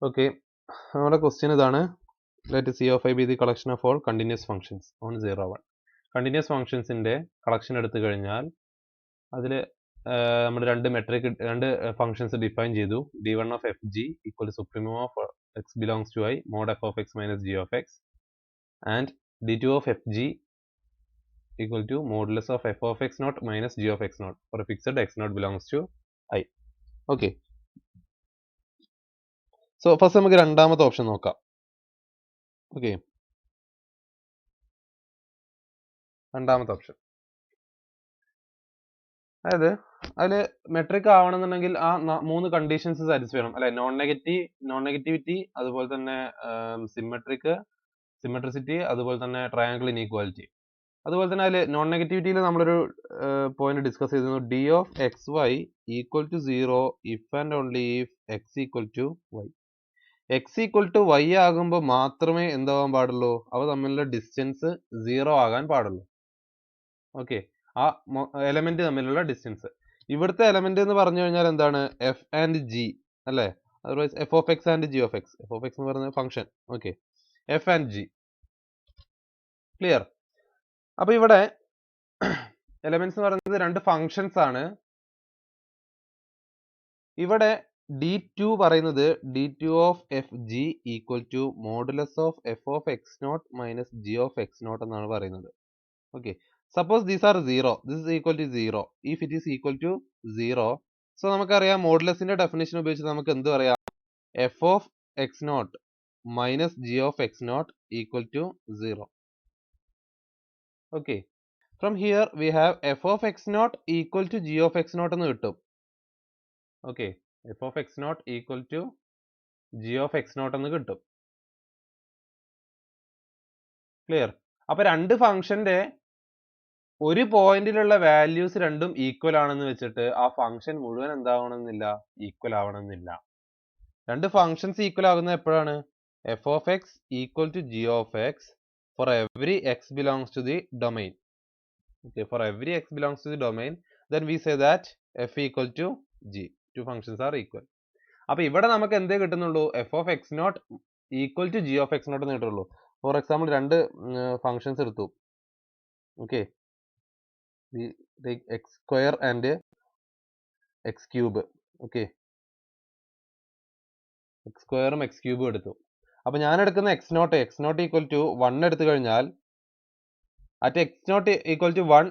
Okay, നമ്മുടെ question ഇതാണ്. Let C of I be the collection of all continuous functions on 0, 1. Continuous ഫംഗ്ഷൻസിന്റെ collection എടുത്തു കഴിഞ്ഞാൽ അതിൽ നമ്മൾ രണ്ട് ഫംഗ്ഷൻസ് ഡിഫൈൻ ചെയ്തു. d1 of fg equal to supremum of x belongs to I mod f of x minus g of x and d2 of fg equal to modulus of f of x naught minus g of x naught for a fixed x naught belongs to I. Okay. So first നമുക്ക് രണ്ടാമത്തെ option നോക്കാം. Okay, രണ്ടാമത്തെ option, അതായത് അതിൽ metric ആവണമെന്നുണ്ടെങ്കിൽ ആ മൂന്ന് conditions satisfy ചെയ്യണം അല്ലെ. നോൺ നെഗറ്റിവിറ്റി, അതുപോലെ തന്നെ സിമെട്രിസിറ്റി, അതുപോലെ തന്നെ ട്രയാങ്കിൾ ഇനീക്വാലിറ്റി. അതുപോലെ തന്നെ അതിൽ നോൺ നെഗറ്റിവിറ്റിയിൽ നമ്മളൊരു പോയിന്റ് ഡിസ്കസ് ചെയ്തിരുന്നു. D of x y equal to 0 if and only if x equal to y. X equal to y ആകുമ്പോൾ മാത്രമേ എന്താവാൻ പാടുള്ളൂ, അവ തമ്മിലുള്ള ഡിസ്റ്റൻസ് 0 ആകാൻ പാടുള്ളൂ. ഓക്കെ, ആ എലമെന്റ് തമ്മിലുള്ള ഡിസ്റ്റൻസ്. ഇവിടുത്തെ എലമെന്റ് എന്ന് പറഞ്ഞു കഴിഞ്ഞാൽ എന്താണ്, എഫ് ആൻഡ് ജി അല്ലേ. Otherwise F of x and G of X. F of X എന്ന് പറയുന്ന function. Okay, F and G clear. അപ്പൊ ഇവിടെ എലമെന്റ്സ് എന്ന് പറയുന്നത് രണ്ട് ഫംഗ്ഷൻസ് ആണ്. ഇവിടെ d2 പറയുന്നത് d2 of fg equal to modulus of f of x naught minus g of x naught എന്നാണ് പറയുന്നത്. Okay, suppose these are 0, this is equal to 0. if it is equal to 0, so നമുക്കറിയാം മോഡുലസിന്റെ definition ഉപയോഗിച്ച് നമുക്ക് എന്ത് പറയാം, f of x naught minus g of x naught equal to 0. Okay, from here we have f of x naught equal to g of x naught എന്ന് കിട്ടും. Okay, f of x naught equal to g of x naught എന്ന് കിട്ടും. Clear. അപ്പൊ രണ്ട് ഫംഗ്ഷന്റെ ഒരു പോയിന്റിലുള്ള values രണ്ടും equal ആണെന്ന് വെച്ചിട്ട് ആ ഫംഗ്ഷൻ മുഴുവൻ എന്താവണമെന്നില്ല, ഈക്വൽ ആവണമെന്നില്ല. രണ്ട് ഫംഗ്ഷൻസ് ഈക്വൽ ആകുന്നത് എപ്പോഴാണ്, f of x equal to g of x for every x belongs to the domain. Okay, for every x belongs to the domain, then we say that f equal to g. Two functions are equal. അപ്പൊ ഇവിടെ നമുക്ക് എന്തേ കിട്ടുന്നുള്ളൂ, f of x not equal to g of x not എന്ന് കിട്ടുള്ളൂ. For example രണ്ട് functions എടുത്തു. Okay, x square and x cube. Okay, x സ്ക്വയറും എക്സ് ക്യൂബും എടുത്തു. അപ്പൊ ഞാൻ എടുക്കുന്ന എക്സ് നോട്ട് ഈക്വൽ ടു 1 എടുത്തു കഴിഞ്ഞാൽ at x not equal to 1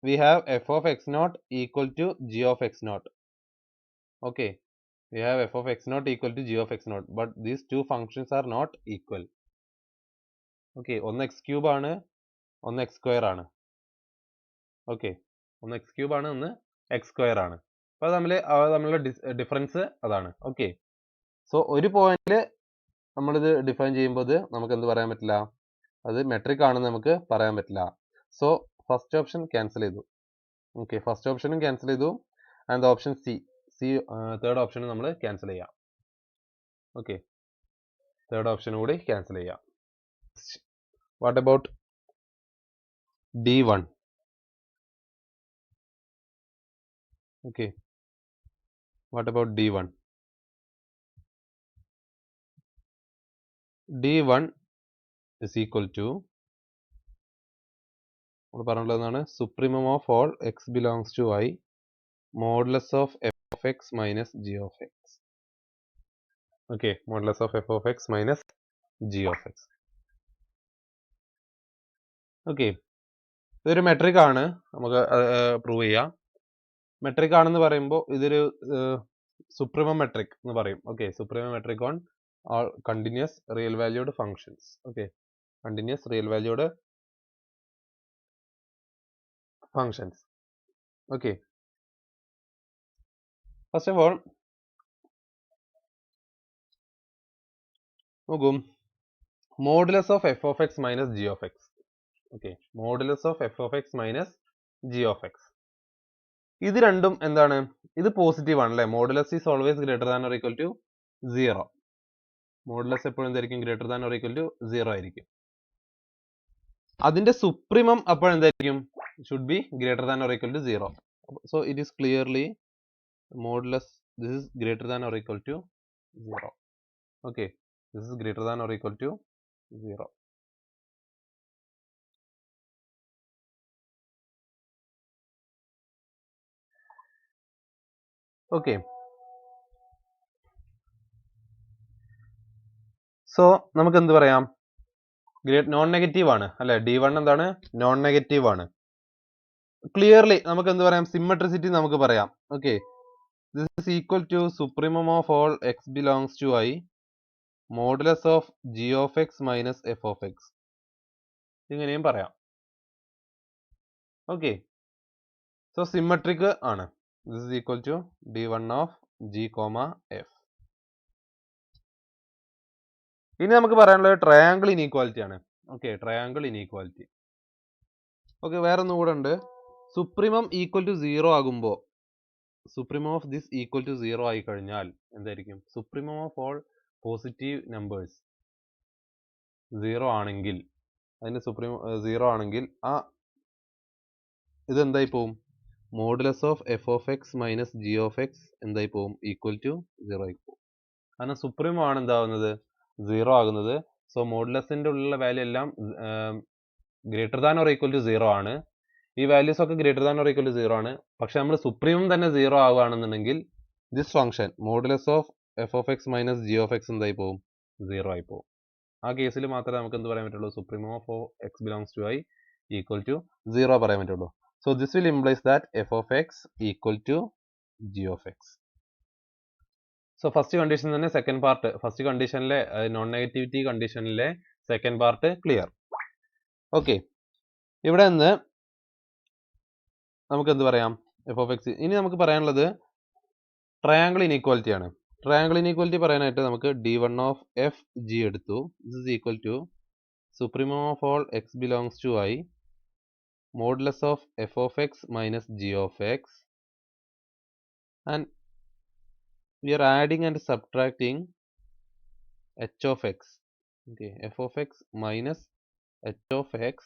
we have f of x not equal to g of x naught. Okay, we have f of x naught equal to g of x naught, but these two functions are not equal. Okay, ഒന്ന് x cube ആണ്, ഒന്ന് x square ആണ്. Okay, ഒന്ന് x cube ആണ്, ഒന്ന് x square ആണ്. അപ്പോൾ തമ്മിലുള്ള ഡിഫറൻസ് അതാണ്. ഓക്കെ, സോ ഒരു പോയിന്റിൽ നമ്മളിത് ഡിഫൈൻ ചെയ്യുമ്പോൾ നമുക്ക് എന്ത് പറയാൻ പറ്റില്ല, അത് മെട്രിക് ആണെന്ന് നമുക്ക് പറയാൻ പറ്റില്ല. സോ ഫസ്റ്റ് ഓപ്ഷൻ ക്യാൻസൽ ചെയ്തു. ഓക്കെ, ഫസ്റ്റ് ഓപ്ഷനും ക്യാൻസൽ ചെയ്തു and option C third option നമ്മൾ ക്യാൻസൽ ചെയ്യാം. ഓക്കെ, തേർഡ് ഓപ്ഷൻ കൂടി ക്യാൻസൽ ചെയ്യാം. What about d1? Okay, what about d1? d1 is equal to നമ്മൾ പറഞ്ഞിട്ടുള്ളതാണ് supremum of all x belongs to I modulus of f of x minus g of x. Okay, modulus of f of x minus g of x. Okay, ഇതൊരു metric ആണ്, നമുക്ക് prove ചെയ്യാം. Metric ആണെന്ന് പറയുമ്പോൾ ഇതൊരു supremum metric എന്ന് പറയും. Okay, supremum metric on all continuous real valued functions. Okay, continuous real valued functions. Okay, first of all നോക്കൂ, modulus of f of x minus g of x. Okay, modulus of f of x minus g of x. ഇത് രണ്ടും എന്താണ്, ഇത് positive ആണല്ലേ. Modulus is always greater than or equal to 0. Modulus എപ്പോഴും എന്തായിരിക്കും, greater than or equal to 0 ആയിരിക്കും. അതിന്റെ supremum അപ്പോൾ എന്തായിരിക്കും, should be greater than or equal to 0. So it is clearly modulus this is greater than or equal to 0. Okay, this is greater than or equal to 0. Okay, so നമുക്ക് എന്ത് പറയാം, non negative ആണ് അല്ലെ, D1 എന്താണ്, non negative ആണ്. Clearly നമുക്ക് എന്ത് പറയാം, സിമ്മട്രിസിറ്റി നമുക്ക് പറയാം. Okay, this is equal to supremum of all x belongs to I modulus of g of x minus f of x. ഇങ്ങനെയും പറയാം. ഓക്കെ, സോ സിമ്മട്രിക് ആണ്. This is equal to D1 of g, f. ഇനി നമുക്ക് പറയാനുള്ളത് triangle inequality ആണ്. Okay, triangle inequality. Okay, വേറെ ഒന്നും കൂടെ ഉണ്ട്. സുപ്രീമം ഈക്വൽ ടു 0 ആകുമ്പോൾ, supremum of this equal to 0 ആയി കഴിഞ്ഞാൽ എന്തായിരിക്കും, supremum of all positive numbers 0 ആണെങ്കിൽ, അതിന്റെ സുപ്രീം 0 ആണെങ്കിൽ ആ ഇതെന്തായി പോവും, modulus of f of x minus g of x എന്തായി പോവും, ഈക്വൽ ടു 0 ആയി പോവും. കാരണം സുപ്രീമം ആണ് എന്താവുന്നത്, 0 ആകുന്നത്. സോ മോഡുലസിന്റെ ഉള്ളിലുള്ള വാല്യൂ എല്ലാം greater than or equal to 0 ആണ്. ഈ വാല്യൂസ് ഒക്കെ greater than or equal to 0 ആണ്. പക്ഷെ നമ്മൾ സുപ്രീമം തന്നെ 0 ആവുകയാണെന്നുണ്ടെങ്കിൽ this function modulus of f of x minus g of x എന്തായി പോവും, 0 ആയി പോവും. ആ കേസിൽ മാത്രമേ നമുക്ക് എന്ത് പറയാൻ പറ്റുള്ളൂ, supremum of x belongs to I equal to 0 പറയാൻ പറ്റുള്ളൂ. So this will implies that f of x equal to g of x. So first condition തന്നെ സെക്കൻഡ് പാർട്ട്, ഫസ്റ്റ് കണ്ടീഷനിലെ നോൺ നെഗറ്റിവിറ്റി കണ്ടീഷനിലെ സെക്കൻഡ് പാർട്ട് ക്ലിയർ. ഓക്കെ, ഇവിടെ നിന്ന് നമുക്ക് എന്ത് പറയാം, എഫ് ഓഫ് എക്സ്. ഇനി നമുക്ക് പറയാനുള്ളത് ട്രയാങ്കിൾ ഇനീക്വാലിറ്റി ആണ്. ട്രയാങ്കിൾ ഇനീക്വാലിറ്റി പറയാനായിട്ട് നമുക്ക് D1 ഓഫ് എഫ് ജി എടുത്തു. This is equal to supremum of all x belongs to I modulus of f of x minus g of x, and we are adding and subtracting h of x. Okay, f of x minus h of x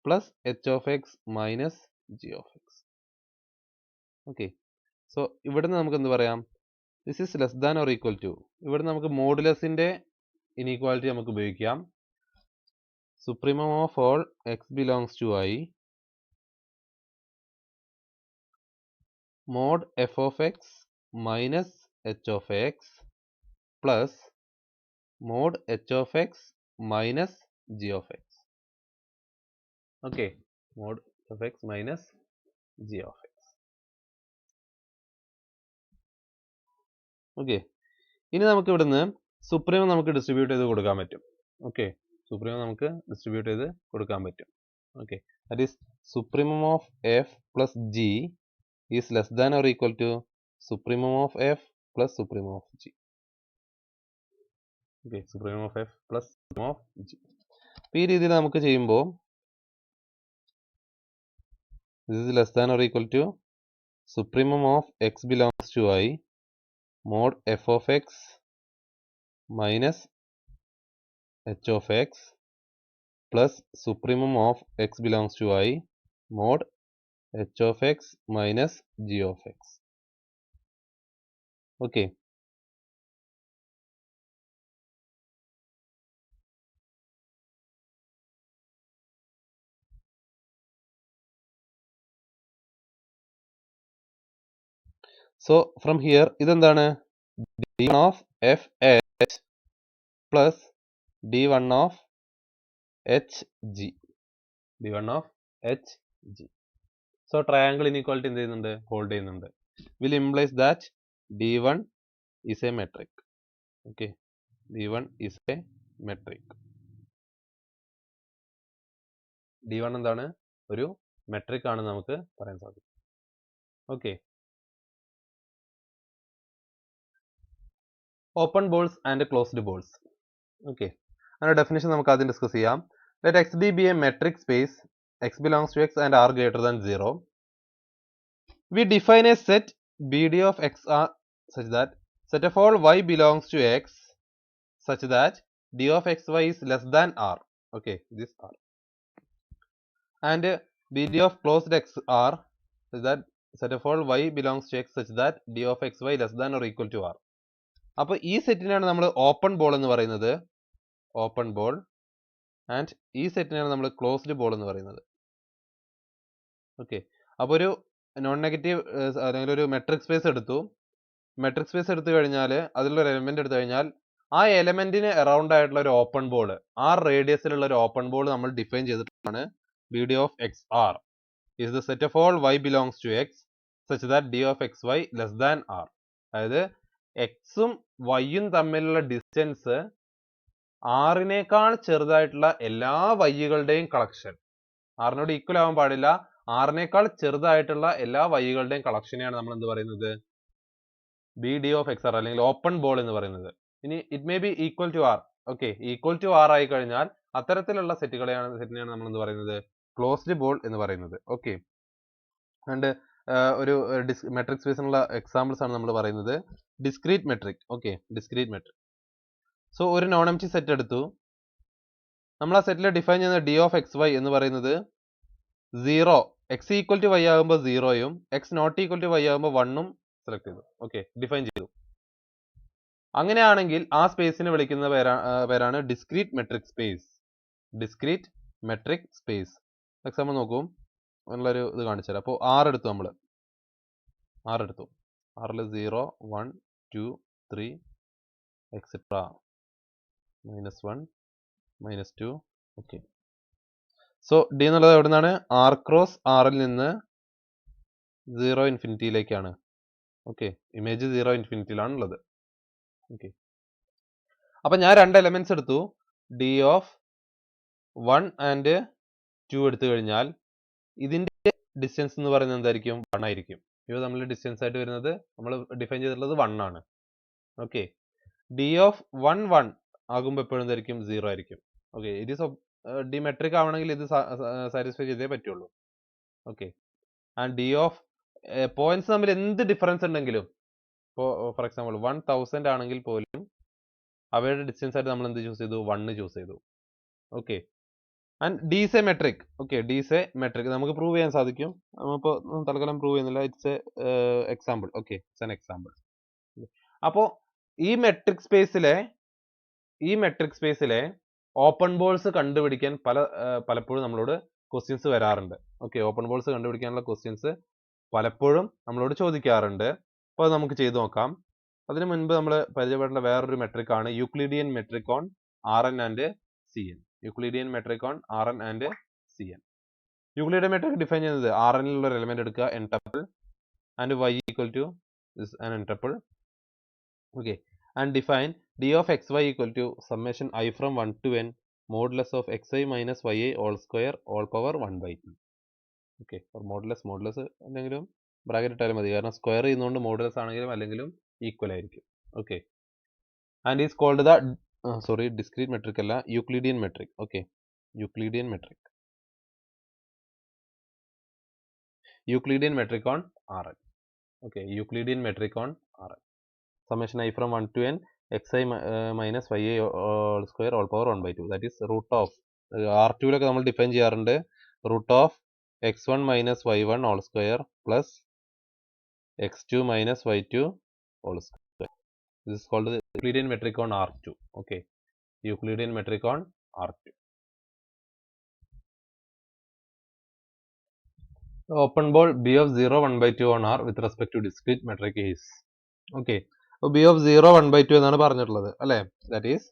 plus h of x minus g of x. Okay, so ഇവിടുന്ന് നമുക്ക് എന്ത് പറയാം, this is less than or equal to, ഇവിടെ നമുക്ക് മോഡുലസിന്റെ inequality നമുക്ക് ഉപയോഗിക്കാം. Supremum of all x belongs to I mod f of x minus h of x plus mod h of x minus g of x. Okay, mod of x minus g of x. Okay, ഇനി നമുക്ക് ഇവിടുന്ന് supremum നമുക്ക് distribute ചെയ്ത് കൊടുക്കാൻ പറ്റും. Okay, supremum നമുക്ക് distribute ചെയ്ത് കൊടുക്കാൻ പറ്റും. Okay, that is supremum of f plus g is less than or equal to supremum of f plus supremum of g. Okay, supremum of f plus supremum of g. ഈ രീതിയിൽ നമുക്ക് ചെയ്യുമ്പോൾ this is less than or equal to supremum of x belongs to I mod f of x minus h of x plus supremum of x belongs to I mod h of x minus g of x. Okay, so from here ഇതെന്താണ്, d1 of f h plus d1 of h g, d1 of h g. So triangle inequality എന്ത് ചെയ്യുന്നുണ്ട്, hold ചെയ്യുന്നുണ്ട്. will implies that d1 is a metric. Okay, d1 is a metric. d1 എന്താണ്, ഒരു metric ആണെന്ന് നമുക്ക് പറയാൻ സാധിക്കും. Okay, open balls and closed balls. Okay, അതിന്റെ ഡെഫിനിഷൻ നമുക്ക് ആദ്യം ഡിസ്കസ് ചെയ്യാം. Let x d be a metric space x belongs to x and r greater than 0. We define a set b d of x r such that set of all y belongs to x such that d of xy is less than r. Okay, this r. And bd of closed x r such that set of all y belongs to x such that d of xy less than or equal to r. അപ്പോൾ ഈ സെറ്റിനാണ് നമ്മൾ open ball എന്ന് പറയുന്നത്, open ball. And ഈ സെറ്റിനാണ് നമ്മൾ closed ball എന്ന് പറയുന്നത്. Okay, അപ്പോൾ ഒരു നോൺ നെഗറ്റീവ് അല്ലെങ്കിൽ ഒരു മെട്രിക് സ്പേസ് എടുത്തു. മെട്രിക് സ്പേസ് എടുത്തു കഴിഞ്ഞാൽ അതിലുള്ള ഒരു എലമെന്റ് എടുത്തു കഴിഞ്ഞാൽ ആ എലമെന്റിന് അറൗണ്ട് ആയിട്ടുള്ള ഒരു ഓപ്പൺ ബോൾ, ആ റേഡിയസിലുള്ള ഒരു ഓപ്പൺ ബോൾ നമ്മൾ ഡിഫൈൻ ചെയ്തിട്ടാണ് BD of XR is the set of all y belongs to X such that D of XY less than R. അതായത് എക്സും വൈയും തമ്മിലുള്ള ഡിസ്റ്റൻസ് ആറിനേക്കാൾ ചെറുതായിട്ടുള്ള എല്ലാ വൈകളുടെയും കളക്ഷൻ, ആറിനോട് ഈക്വൽ ആവാൻ പാടില്ല, ആറിനേക്കാൾ ചെറുതായിട്ടുള്ള എല്ലാ വൈകളുടെയും കളക്ഷനെയാണ് നമ്മൾ എന്ത് പറയുന്നത്, BD of XR അല്ലെങ്കിൽ ഓപ്പൺ ബോൾ എന്ന് പറയുന്നത്. ഇനി it may be equal to r. Okay, equal to r ആയി കഴിഞ്ഞാൽ അത്തരത്തിലുള്ള സെറ്റിനെയാണ് നമ്മൾ എന്ത് പറയുന്നത്, ക്ലോസ്ഡ് ബോൾ എന്ന് പറയുന്നത്. ഓക്കെ, ആൻഡ് ഒരു മെട്രിക് സ്പേസിനുള്ള എക്സാമ്പിൾസ് ആണ് നമ്മൾ പറയുന്നത്. Discrete metric. Okay, discrete metric. So ഒരു നോൺ എംപ്റ്റി സെറ്റ് എടുത്തു. നമ്മൾ ആ സെറ്റിൽ ഡിഫൈൻ ചെയ്യുന്ന D of XY എന്ന് പറയുന്നത് 0, എക്സ് ഈക്വൽ ടു വൈ ആകുമ്പോൾ 0യും x not equal to y ആകുമ്പോൾ 1ഉം സെലക്ട് ചെയ്തു. ഓക്കെ, ഡിഫൈൻ ചെയ്തു. അങ്ങനെയാണെങ്കിൽ ആ സ്പേസിനെ വിളിക്കുന്ന പേരാണ് discrete metric space. Discrete metric space. Example നോക്കൂ, നല്ലൊരു ഇത് കാണിച്ചു തരാം. അപ്പോൾ R എടുത്തു, നമ്മൾ R എടുത്തു. Rൽ 0, 1, 2, 3 എക്സെട്ര -1, -2. ഓക്കെ, സോ D എന്നുള്ളത് എവിടെ നിന്നാണ്, R ക്രോസ് Rൽ നിന്ന് 0 ഇൻഫിനിറ്റിയിലേക്കാണ്. ഓക്കെ, ഇമേജ് 0 ഇൻഫിനിറ്റിയിലാണ് ഉള്ളത്. ഓക്കെ, അപ്പൊ ഞാൻ രണ്ട് എലമെന്റ്സ് എടുത്തു. D of 1 and 2 എടുത്തു കഴിഞ്ഞാൽ ഇതിന്റെ ഡിസ്റ്റൻസ് എന്ന് പറയുന്നത് എന്തായിരിക്കും, 1 ആയിരിക്കും. ഇവ തമ്മിൽ ഡിസ്റ്റൻസ് ആയിട്ട് വരുന്നത് നമ്മൾ ഡിഫൈൻ ചെയ്തിട്ടുള്ളത് 1 ആണ്. ഓക്കെ, D of 1, 1 ആകുമ്പോൾ എപ്പോഴും എന്തായിരിക്കും, 0 ആയിരിക്കും. ഓക്കെ, ഇത് D മെട്രിക് ആവണമെങ്കിൽ ഇത് സാറ്റിസ്ഫൈ ചെയ്തേ പറ്റുള്ളൂ. Okay, and D of points തമ്മിൽ എന്ത് ഡിഫറൻസ് ഉണ്ടെങ്കിലും, ഇപ്പോൾ ഫോർ എക്സാമ്പിൾ 1000 ആണെങ്കിൽ പോലും അവയുടെ ഡിസ്റ്റൻസ് ആയിട്ട് നമ്മൾ എന്ത് ചൂസ് ചെയ്തു, 1 ചൂസ് ചെയ്തു. Okay, and D is a metric. Okay, D is a metric നമുക്ക് പ്രൂവ് ചെയ്യാൻ സാധിക്കും. നമ്മളിപ്പോൾ തൽക്കാലം പ്രൂവ് ചെയ്യുന്നില്ല, it's A example. Okay, it's an example. അപ്പോൾ ഈ മെട്രിക് സ്പേസിലെ ഓപ്പൺ ബോൾസ് കണ്ടുപിടിക്കാൻ പലപ്പോഴും നമ്മളോട് ക്വസ്റ്റ്യൻസ് വരാറുണ്ട്. ഓക്കെ, ഓപ്പൺ ബോൾസ് കണ്ടുപിടിക്കാനുള്ള ക്വസ്റ്റ്യൻസ് പലപ്പോഴും നമ്മളോട് ചോദിക്കാറുണ്ട്. അപ്പോൾ അത് നമുക്ക് ചെയ്തു നോക്കാം. അതിനു മുൻപ് നമ്മൾ പരിചയപ്പെടേണ്ട വേറൊരു മെട്രിക് ആണ് Euclidean metric on Rn and Cn. Euclidean metric on Rn and Cn. Euclidean metric define ചെയ്യുന്നത് Rn ലുള്ള ഒരു എലിമെന്റ് എടുക്കുക, n tuple, and y equal to is an n tuple. Okay, and define D of xy equal to summation I from 1 to n modulus of xi minus yi all square all power 1/2. Okay, or modulus എന്തെങ്കിലും bracket ഇട്ടാലും മതി, കാരണം square ചെയ്യുന്നതുകൊണ്ട് modulus ആണെങ്കിലും അല്ലെങ്കിലും equal ആയിരിക്കും. Okay, and is called the discrete metric അല്ല, Euclidean metric. Okay, Euclidean metric on Rn. Okay, Euclidean metric on Rn. Summation I from 1 to n xi minus yi all square all power 1/2. That is root of R2 നമ്മൾ define ചെയ്യാറുണ്ട്, root of x1 minus y1 all square plus x2 minus y2 all square. This is called the Euclidean metric on R2. Okay, Euclidean metric on R2. The open ball B of 0 1/2 on R with respect to discrete metric is. Okay, so B of 0 1/2 എന്നാണ് പറഞ്ഞിട്ടുള്ളത് അല്ലേ, that is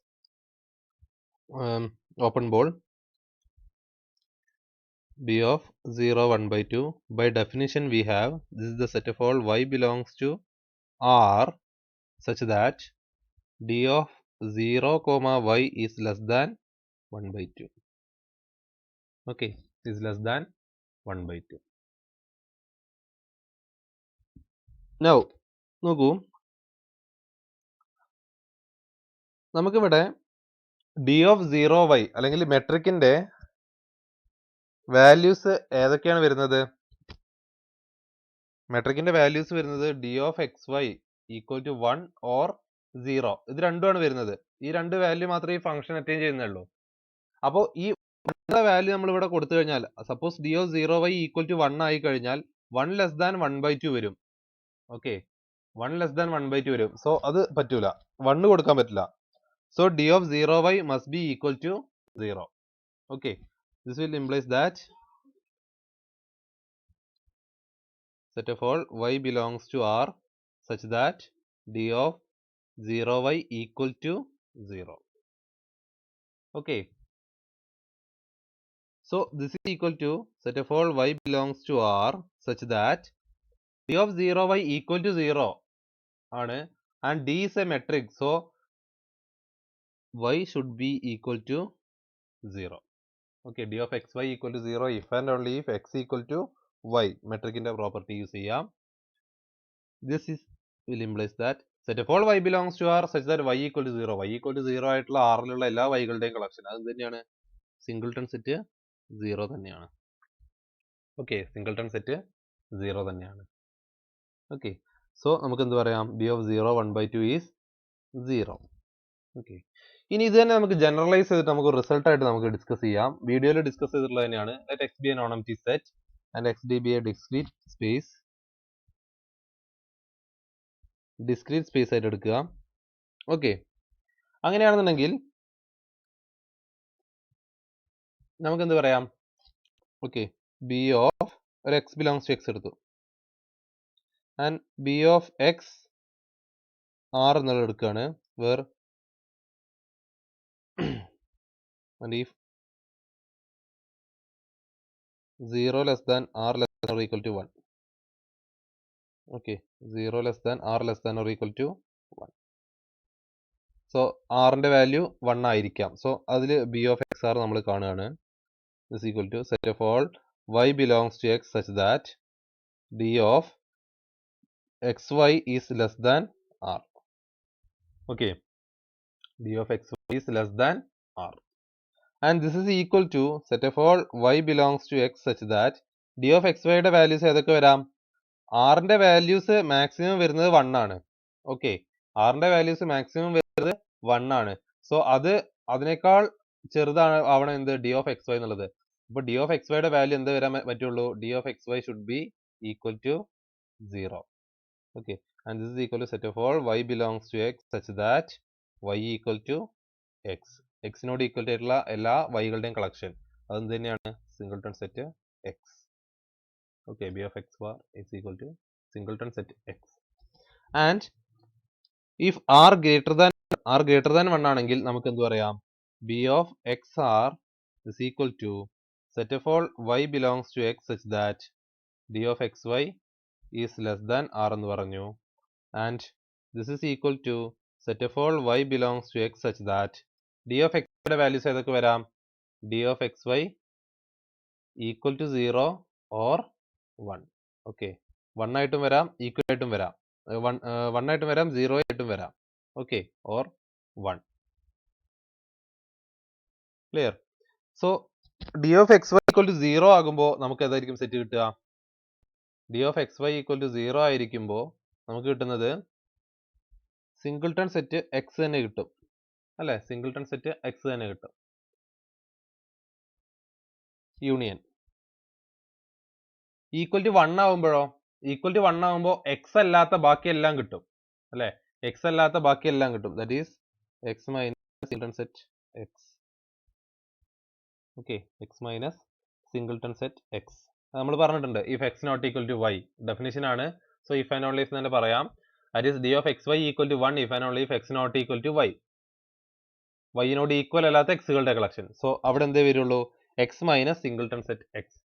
open ball B of 0 1/2. By definition we have this is the set of all y belongs to R such that D of 0 comma y is less than 1/2. Okay, is less than 1/2. Now നോക്കൂ, നമുക്കിവിടെ D of 0y അല്ലെങ്കിൽ മെട്രിക്കിന്റെ values ഏതൊക്കെയാണ് വരുന്നത്? മെട്രിക്കിന്റെ values വരുന്നത് D of xy equal to 1 or 0. ഇത് രണ്ടുമാണ് വരുന്നത്. ഈ രണ്ട് വാല്യൂ മാത്രമേ ഈ ഫംഗ്ഷൻ അറ്റൈൻ ചെയ്യുന്നുള്ളൂ. അപ്പോൾ ഈ വാല്യൂ നമ്മൾ ഇവിടെ കൊടുത്തു കഴിഞ്ഞാൽ suppose D of 0y equal to 1 ആയി കഴിഞ്ഞാൽ 1 less than 1/2 വരും. ഓക്കെ, 1 ലെസ് ദാൻ 1/2 വരും. സോ അത് പറ്റൂല, 1 കൊടുക്കാൻ പറ്റില്ല. So d of 0y must be equal to 0. Okay, this will implies that set of all y belongs to R such that d of 0y equal to 0. Okay, so this is equal to set of all y belongs to R such that d of 0y equal to 0 ആണ്, and d is a metric, so y should be equal to 0. Okay, d of xy equal to 0 if and only if x equal to y. മെട്രിക്കിന്റെ property use ചെയ്യാം. This is will implies that set of all y belongs to R such that y equal to 0. y equal to 0 ആയിട്ടുള്ള ആറിലുള്ള എല്ലാ വൈകളുടെയും collection അത് തന്നെയാണ് singleton set 0 തന്നെയാണ്. Okay, singleton set 0 തന്നെയാണ്. Okay, so നമുക്ക് എന്ത് പറയാം, d of 0 1/2 is 0. ഓക്കെ, ഇനി ഇത് തന്നെ നമുക്ക് ജനറലൈസ് ചെയ്തിട്ട് നമുക്ക് റിസൾട്ട് ആയിട്ട് നമുക്ക് ഡിസ്കസ് ചെയ്യാം. വീഡിയോയിൽ ഡിസ്കസ് ചെയ്തിട്ടുള്ളത് തന്നെയാണ്. Let x be a non-empty set and xd be a discrete space ആയിട്ട് എടുക്കുക. ഓക്കെ, അങ്ങനെയാണെന്നുണ്ടെങ്കിൽ നമുക്ക് എന്ത് പറയാം, ഓക്കെ, b of ഒരു x belongs to x എടുത്തു and b of x r എന്നുള്ളത് എടുക്കുകയാണ്. Where and if 0 less than r less than or equal to 1. Okay, 0 less than r less than or equal to 1. So r ന്റെ value 1 ആയിരിക്കാം. So അതിൽ b of x r നമ്മൾ കാണുകയാണ് is equal to set of all y belongs to x such that d of xy is less than r. Okay, d of xy is less than r. And this is equal to set of all y belongs to x such that d of xy യുടെ values ഏതൊക്കെ വരാം, r ന്റെ values maximum വരുന്നത് 1 ആണ്. Okay, r ന്റെ values maximum വരുന്നത് 1 ആണ്. So അതിനേക്കാൾ ചെറുതാണ് ആവണം എന്ത്, d of xy എന്നുള്ളത്. അപ്പോൾ d of xy യുടെ വാല്യൂ എന്ത് വരാൻ പറ്റുള്ളൂ, d of xy should be equal to 0. Okay, and this is equal to set of all y belongs to x such that y equal to x. എക്സിനോട് equal ആയിട്ടുള്ള എല്ലാ വൈകളുടെയും collection അത് തന്നെയാണ് singleton set X. Okay, b of x bar is equal to singleton set x. And if r greater than 1 ആണെങ്കിൽ നമുക്ക് എന്ത് പറയാം, b of x r is equal to set of all y belongs to x such that d of xy is less than r എന്ന് പറഞ്ഞു. And this is equal to set of all y belongs to x such that d of x യുടെ values ഏതൊക്കെ വരാം, d of xy equal to 0 or 1. Okay, 1 ആയിട്ടും വരാം, equal ആയിട്ടും വരാം, 1 ആയിട്ടും വരാം, 0 ആയിട്ടും വരാം. Okay, or 1. Clear? So d of xy equal to 0 ആകുമ്പോൾ നമുക്ക് ഏതായിരിക്കും സെറ്റ് കിട്ടുക, d of xy equal to 0 ആയിരിക്കുമ്പോൾ നമുക്ക് കിട്ടുന്നത് സിംഗിൾട്ടൺ സെറ്റ് എക്സ് തന്നെ കിട്ടും അല്ലെ, സിംഗിൾട്ടൺ സെറ്റ് എക്സ് തന്നെ കിട്ടും. യൂണിയൻ ഈക്വൽ ടു 1 ആവുമ്പോഴോ, ഈക്വൽ ടു 1 ആവുമ്പോൾ എക്സ് അല്ലാത്ത ബാക്കി എല്ലാം കിട്ടും അല്ലെ, എക്സ് അല്ലാത്ത ബാക്കി എല്ലാം കിട്ടും. That is X minus singleton set X. Okay, X minus singleton set X നമ്മൾ പറഞ്ഞിട്ടുണ്ട്. If X not equal to Y definition ആണ്. So if and only if തന്നെ പറയാം. That is d of xy equal to 1 if and only if X not equal to Y. വൈനോട് equal അല്ലാത്ത എക്സുകളുടെ collection. So അവിടെ എന്തേ വരുള്ളൂ, X minus singleton set X.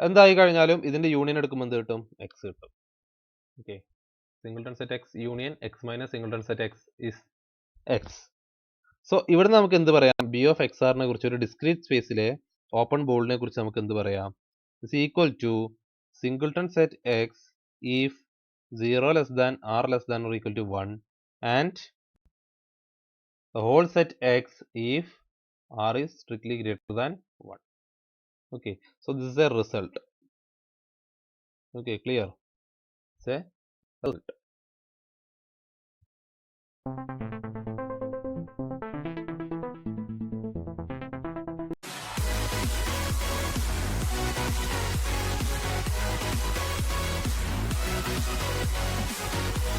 എന്തായി കഴിഞ്ഞാലും ഇതിന്റെ യൂണിയൻ എടുക്കുമ്പോൾ എന്ത് കിട്ടും, എക്സ് കിട്ടും. Okay, singleton set X union X minus singleton set X is X. So ഇവിടെ നമുക്ക് എന്ത് പറയാം, b of x r നെ കുറിച്ച് ഒരു ഡിസ്ക്രീറ്റ് സ്പേസിലെ ഓപ്പൺ ബോളിനെ കുറിച്ച് നമുക്ക് എന്ത് പറയാം, is equal to singleton set x if 0 less than r less than or equal to 1 and the whole set x if r is strictly greater than 1. Okay, so this is a result. Okay, clear? It's a result.